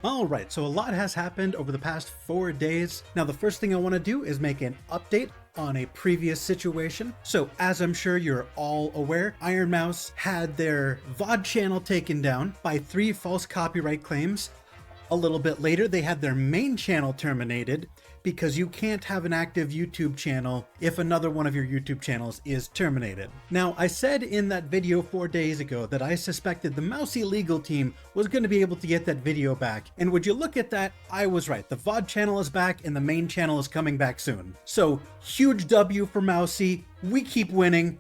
Alright, so a lot has happened over the past 4 days. Now the first thing I want to do is make an update on a previous situation. So as I'm sure you're all aware, Ironmouse had their VOD channel taken down by 3 false copyright claims. A little bit later, they had their main channel terminated because you can't have an active YouTube channel if another one of your YouTube channels is terminated. Now, I said in that video 4 days ago that I suspected the Mousy legal team was going to be able to get that video back. And would you look at that? I was right. The VOD channel is back and the main channel is coming back soon. So, huge W for Mousy. We keep winning.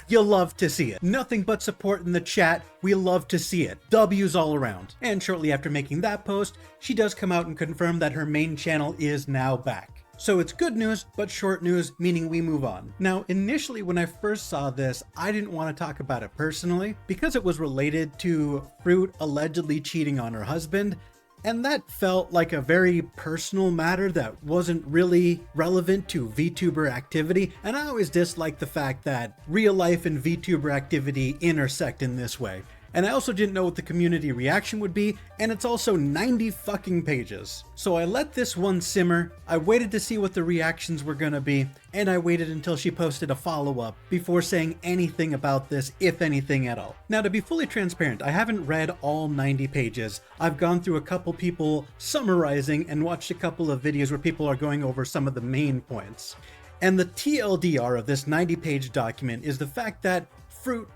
You'll love to see it. Nothing but support in the chat. We love to see it. W's all around. And shortly after making that post, she does come out and confirm that her main channel is now back. So it's good news, but short news, meaning we move on. Now, initially when I first saw this, I didn't want to talk about it personally because it was related to Froot allegedly cheating on her husband. And that felt like a very personal matter that wasn't really relevant to VTuber activity, and I always dislike the fact that real life and VTuber activity intersect in this way. And I also didn't know what the community reaction would be, and it's also 90 fucking pages. So I let this one simmer, I waited to see what the reactions were gonna be, and I waited until she posted a follow-up before saying anything about this, if anything at all. Now, to be fully transparent, I haven't read all 90 pages. I've gone through a couple people summarizing and watched a couple of videos where people are going over some of the main points. And the TLDR of this 90-page document is the fact that Froot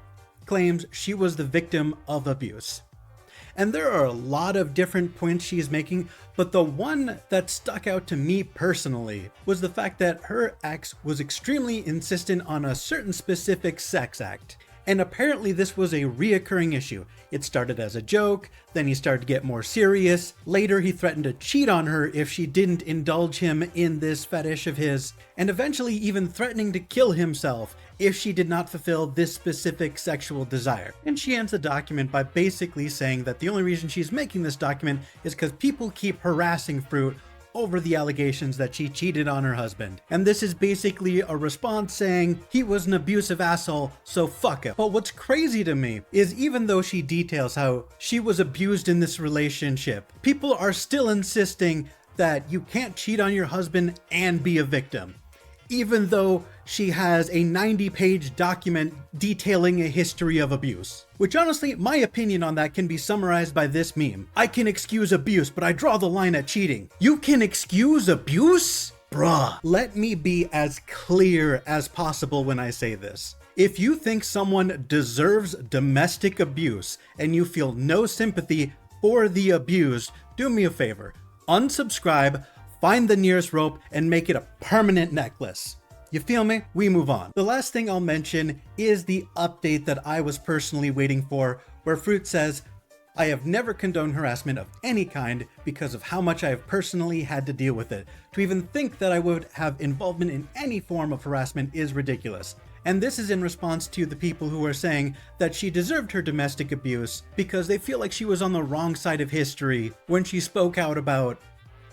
claims she was the victim of abuse. And there are a lot of different points she's making, but the one that stuck out to me personally was the fact that her ex was extremely insistent on a certain specific sex act. And apparently this was a reoccurring issue. It started as a joke, then he started to get more serious. Later he threatened to cheat on her if she didn't indulge him in this fetish of his, and eventually even threatening to kill himself if she did not fulfill this specific sexual desire. And she ends the document by basically saying that the only reason she's making this document is because people keep harassing Froot over the allegations that she cheated on her husband. And this is basically a response saying he was an abusive asshole, so fuck him. But what's crazy to me is even though she details how she was abused in this relationship, people are still insisting that you can't cheat on your husband and be a victim, even though she has a 90-page document detailing a history of abuse. Which honestly, my opinion on that can be summarized by this meme. I can excuse abuse, but I draw the line at cheating. You can excuse abuse? Bruh. Let me be as clear as possible when I say this. If you think someone deserves domestic abuse and you feel no sympathy for the abused, do me a favor. Unsubscribe, find the nearest rope, and make it a permanent necklace. You feel me? We move on. The last thing I'll mention is the update that I was personally waiting for, where Froot says, I have never condoned harassment of any kind because of how much I have personally had to deal with it. To even think that I would have involvement in any form of harassment is ridiculous. And this is in response to the people who are saying that she deserved her domestic abuse because they feel like she was on the wrong side of history when she spoke out about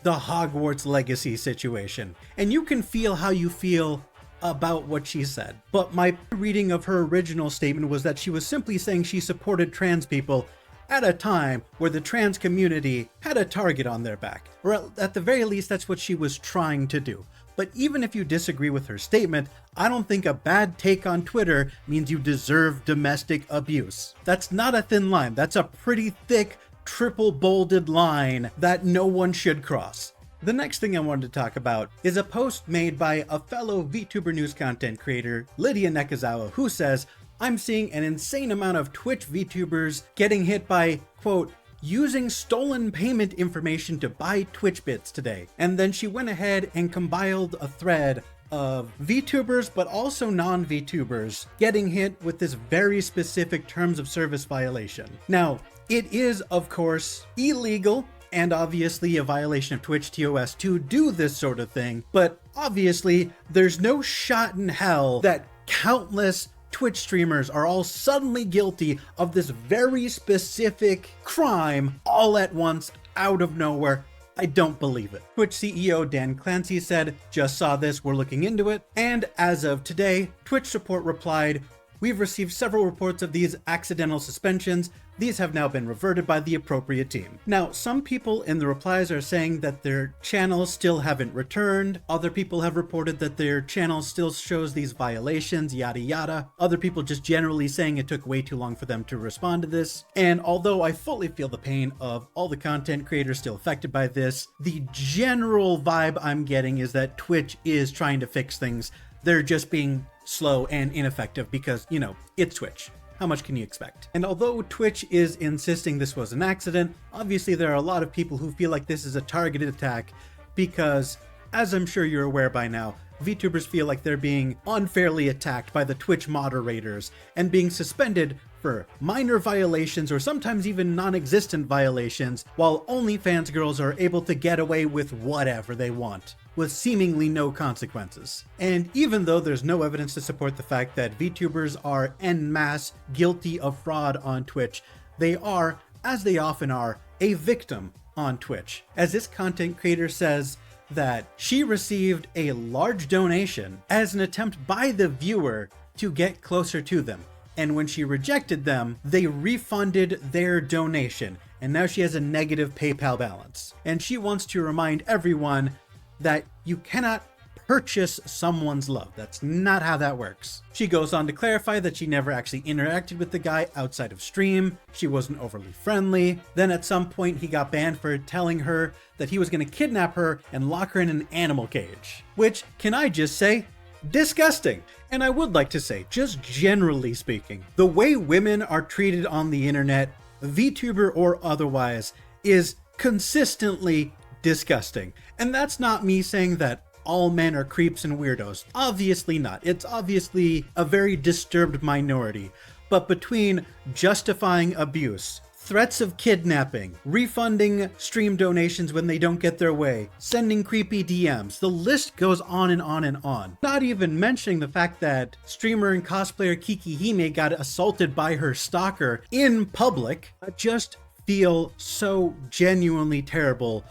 the Hogwarts legacy situation. And you can feel how you feel about what she said. But my reading of her original statement was that she was simply saying she supported trans people at a time where the trans community had a target on their back. Or at the very least, that's what she was trying to do. But even if you disagree with her statement, I don't think a bad take on Twitter means you deserve domestic abuse. That's not a thin line. That's a pretty thick, triple bolded line that no one should cross. The next thing I wanted to talk about is a post made by a fellow VTuber news content creator, Lydia Nekazawa, who says, I'm seeing an insane amount of Twitch VTubers getting hit by, quote, using stolen payment information to buy Twitch bits today. And then she went ahead and compiled a thread of VTubers, but also non-VTubers getting hit with this very specific terms of service violation. Now, it is, of course, illegal and obviously a violation of Twitch TOS to do this sort of thing, but obviously there's no shot in hell that countless Twitch streamers are all suddenly guilty of this very specific crime all at once out of nowhere. I don't believe it. Twitch CEO Dan Clancy said, just saw this, we're looking into it. And as of today, Twitch support replied, We've received several reports of these accidental suspensions. These have now been reverted by the appropriate team. Now, some people in the replies are saying that their channels still haven't returned. Other people have reported that their channel still shows these violations, yada yada. Other people just generally saying it took way too long for them to respond to this. And although I fully feel the pain of all the content creators still affected by this, the general vibe I'm getting is that Twitch is trying to fix things. They're just being slow and ineffective because, you know, it's Twitch. How much can you expect? And although Twitch is insisting this was an accident, obviously there are a lot of people who feel like this is a targeted attack because, as I'm sure you're aware by now, VTubers feel like they're being unfairly attacked by the Twitch moderators and being suspended for minor violations or sometimes even non-existent violations, while OnlyFans girls are able to get away with whatever they want, with seemingly no consequences. And even though there's no evidence to support the fact that VTubers are en masse guilty of fraud on Twitch, they are, as they often are, a victim on Twitch. As this content creator says that she received a large donation as an attempt by the viewer to get closer to them. And when she rejected them, they refunded their donation. And now she has a negative PayPal balance. And she wants to remind everyone that you cannot purchase someone's love. That's not how that works. She goes on to clarify that she never actually interacted with the guy outside of stream. She wasn't overly friendly. Then at some point he got banned for telling her that he was going to kidnap her and lock her in an animal cage. Which, can I just say, disgusting. And I would like to say, just generally speaking, the way women are treated on the internet, VTuber or otherwise, is consistently disgusting. And that's not me saying that all men are creeps and weirdos. Obviously not. It's obviously a very disturbed minority. But between justifying abuse, threats of kidnapping, refunding stream donations when they don't get their way, sending creepy DMs, the list goes on and on and on. Not even mentioning the fact that streamer and cosplayer Kiki Hime got assaulted by her stalker in public. I just feel so genuinely terrible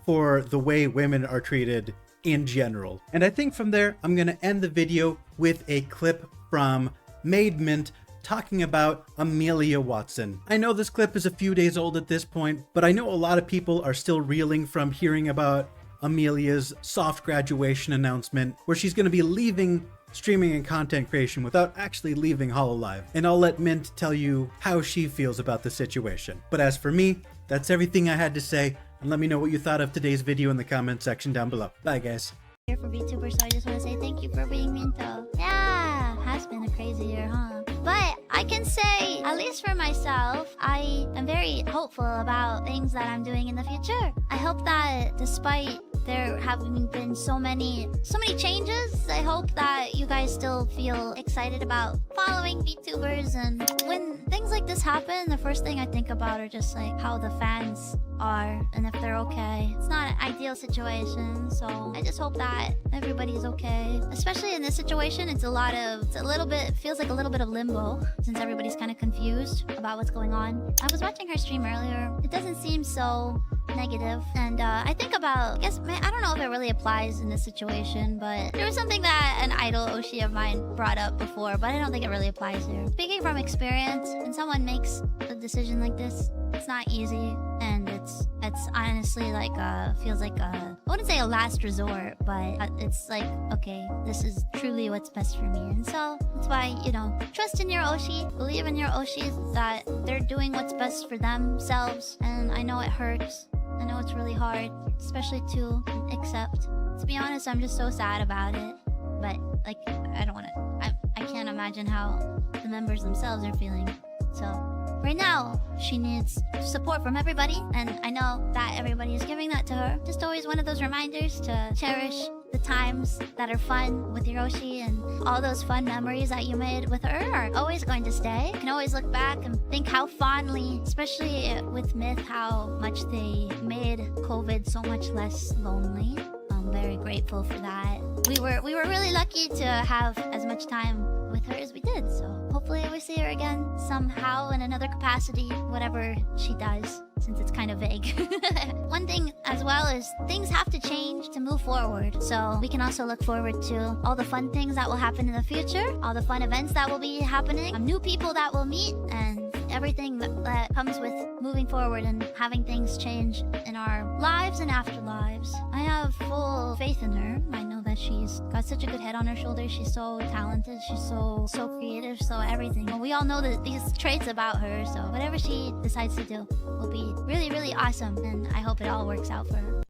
for the way women are treated in general. And I think from there, I'm gonna end the video with a clip from Made Mint talking about Amelia Watson. I know this clip is a few days old at this point, but I know a lot of people are still reeling from hearing about Amelia's soft graduation announcement, where she's going to be leaving streaming and content creation without actually leaving Hololive. And I'll let Mint tell you how she feels about the situation. But as for me, that's everything I had to say, and let me know what you thought of today's video in the comment section down below. Bye guys. Here for VTubers, so I just want to say thank you for being Minto. Yeah, has been a crazy year, huh? But I can say, at least for myself, I am very hopeful about things that I'm doing in the future. I hope that despite there having been so many changes, I hope that you guys still feel excited about following VTubers. And when things like this happen, the first thing I think about are just like how the fans are and if they're okay. It's not an ideal situation, so I just hope that everybody's okay. Especially in this situation, it feels like a little bit of limbo since everybody's kind of confused about what's going on. I was watching her stream earlier. It doesn't seem so negative, and I think about, I don't know if it really applies in this situation, but there was something that an idol Oshi of mine brought up before, but I don't think it really applies here. Speaking from experience, when someone makes a decision like this, it's not easy, and it's honestly like feels like I wouldn't say a last resort, but it's like, okay, this is truly what's best for me. And so that's why, you know, trust in your Oshi, believe in your Oshis that they're doing what's best for themselves. And I know it hurts, I know it's really hard, especially to accept. To be honest, I'm just so sad about it, but like, I can't imagine how the members themselves are feeling. So right now, she needs support from everybody, and I know that everybody is giving that to her. Just always one of those reminders to cherish the times that are fun with Hiroshi, and all those fun memories that you made with her are always going to stay. You can always look back and think how fondly, especially with Myth, how much they made COVID so much less lonely. I'm very grateful for that. We were really lucky to have as much time with her as we did, so hopefully we see her again somehow in another capacity, whatever she does, since it's kind of vague. One thing as well is things have to change to move forward. So we can also look forward to all the fun things that will happen in the future, all the fun events that will be happening, new people that we'll meet, and everything that comes with moving forward and having things change in our lives and afterlives. I have full faith in her. I know that she's got such a good head on her shoulders. She's so talented. She's so creative. So everything. Well, we all know that these traits about her. So whatever she decides to do will be really, really awesome. And I hope it all works out for her.